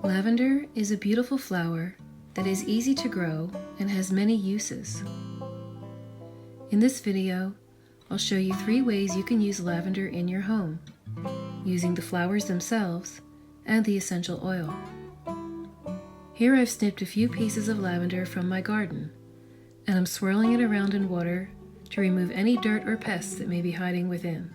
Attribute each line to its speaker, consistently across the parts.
Speaker 1: Lavender is a beautiful flower that is easy to grow and has many uses. In this video, I'll show you 3 ways you can use lavender in your home, using the flowers themselves and the essential oil. Here I've snipped a few pieces of lavender from my garden, and I'm swirling it around in water to remove any dirt or pests that may be hiding within.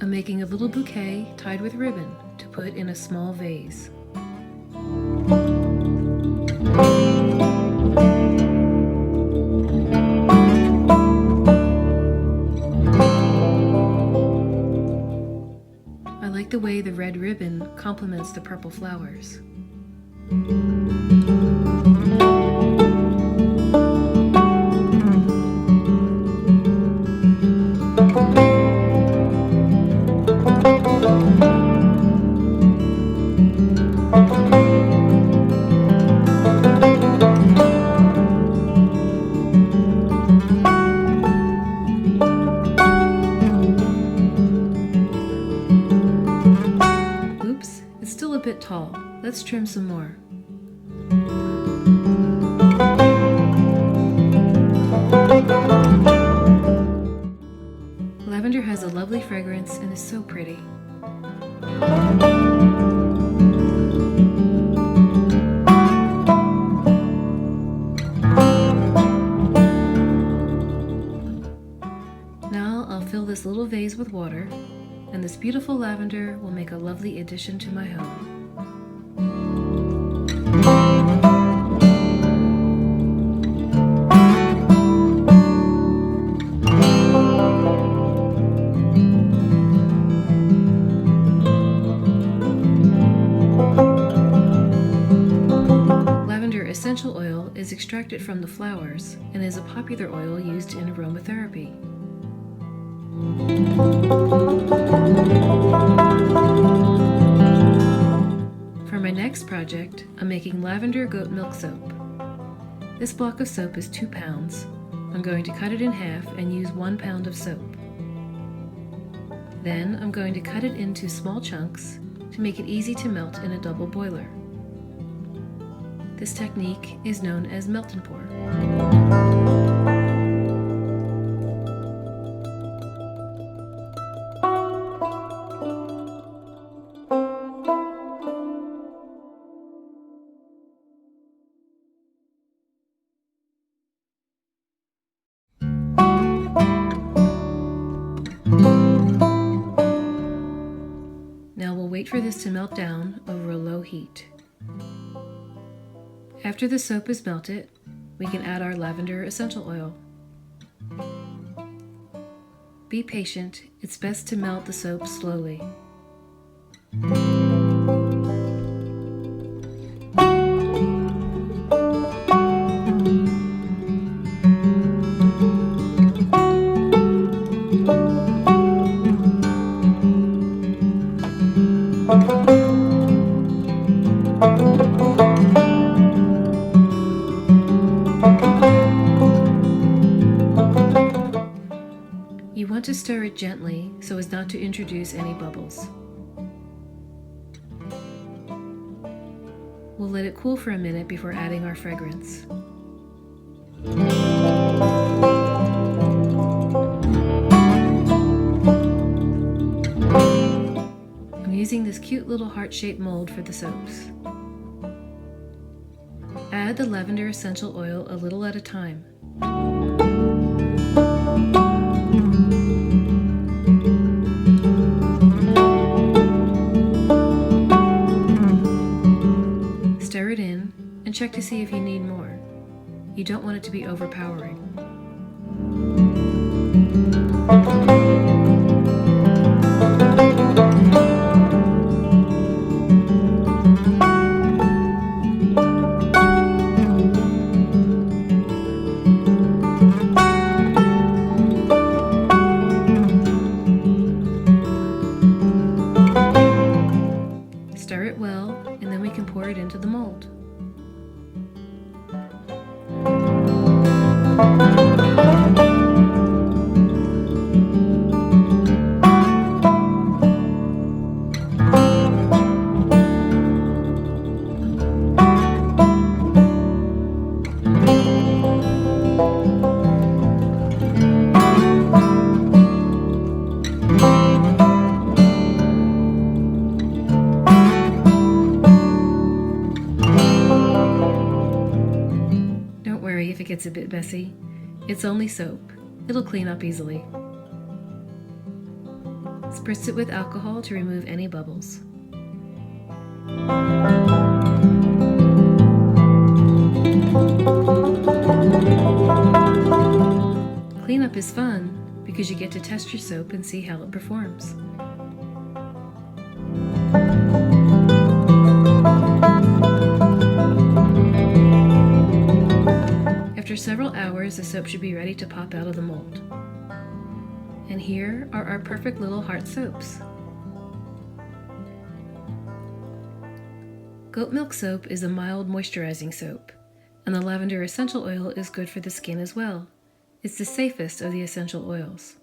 Speaker 1: I'm making a little bouquet tied with ribbon to put in a small vase. I like the way the red ribbon complements the purple flowers. Oops, it's still a bit tall. Let's trim some more. Lavender has a lovely fragrance and is so pretty. Now I'll fill this little vase with water, and this beautiful lavender will make a lovely addition to my home. Lavender essential oil is extracted from the flowers and is a popular oil used in aromatherapy. For my next project, I'm making lavender goat milk soap. This block of soap is 2 pounds. I'm going to cut it in half and use 1 pound of soap. Then I'm going to cut it into small chunks to make it easy to melt in a double boiler. This technique is known as melt and pour. Now we'll wait for this to melt down over a low heat. After the soap is melted, we can add our lavender essential oil. Be patient, it's best to melt the soap slowly. You want to stir it gently so as not to introduce any bubbles. We'll let it cool for a minute before adding our fragrance. I'm using this cute little heart-shaped mold for the soaps. Add the lavender essential oil a little at a time. Stir it in and check to see if you need more. You don't want it to be overpowering. it well, and then we can pour it into the mold. Don't worry if it gets a bit messy. It's only soap. It'll clean up easily. Spritz it with alcohol to remove any bubbles. Cleanup is fun because you get to test your soap and see how it performs. After several hours, the soap should be ready to pop out of the mold. And here are our perfect little heart soaps. Goat milk soap is a mild moisturizing soap, and the lavender essential oil is good for the skin as well. It's the safest of the essential oils.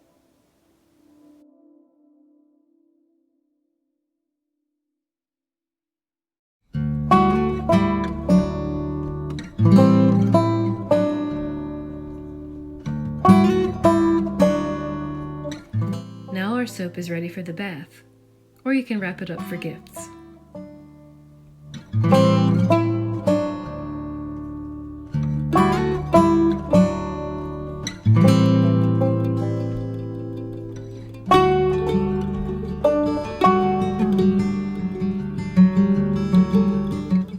Speaker 1: Now our soap is ready for the bath, or you can wrap it up for gifts.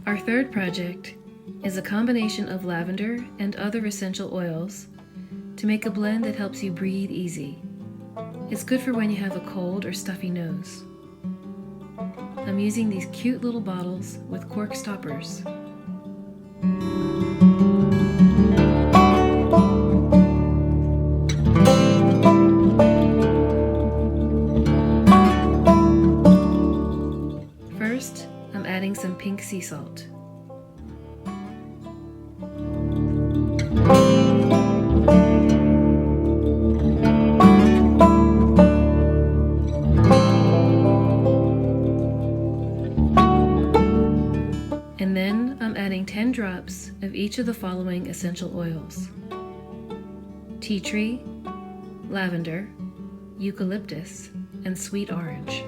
Speaker 1: Our third project is a combination of lavender and other essential oils to make a blend that helps you breathe easy. It's good for when you have a cold or stuffy nose. I'm using these cute little bottles with cork stoppers. First, I'm adding some pink sea salt. And then I'm adding 10 drops of each of the following essential oils: tea tree, lavender, eucalyptus, and sweet orange.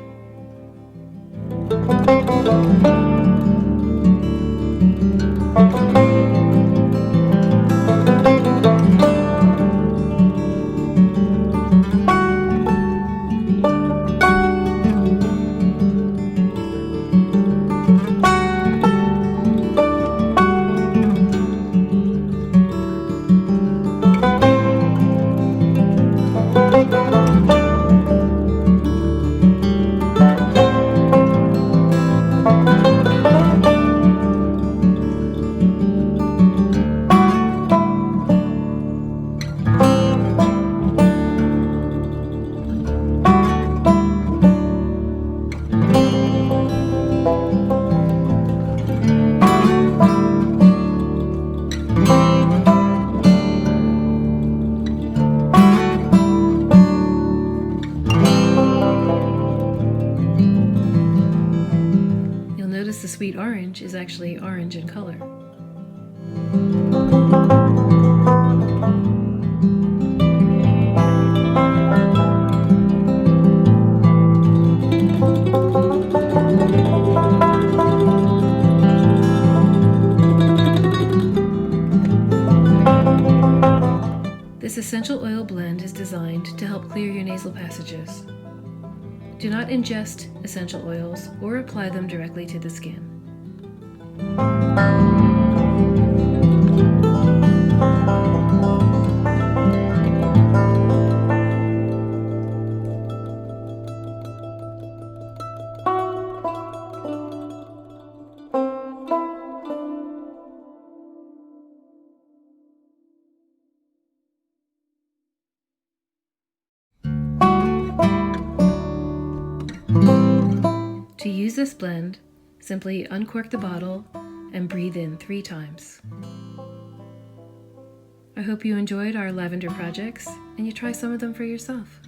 Speaker 1: Notice the sweet orange is actually orange in color. This essential oil blend is designed to help clear your nasal passages. Do not ingest essential oils or apply them directly to the skin. To use this blend, Simply uncork the bottle and breathe in 3 times. I hope you enjoyed our lavender projects and you try some of them for yourself.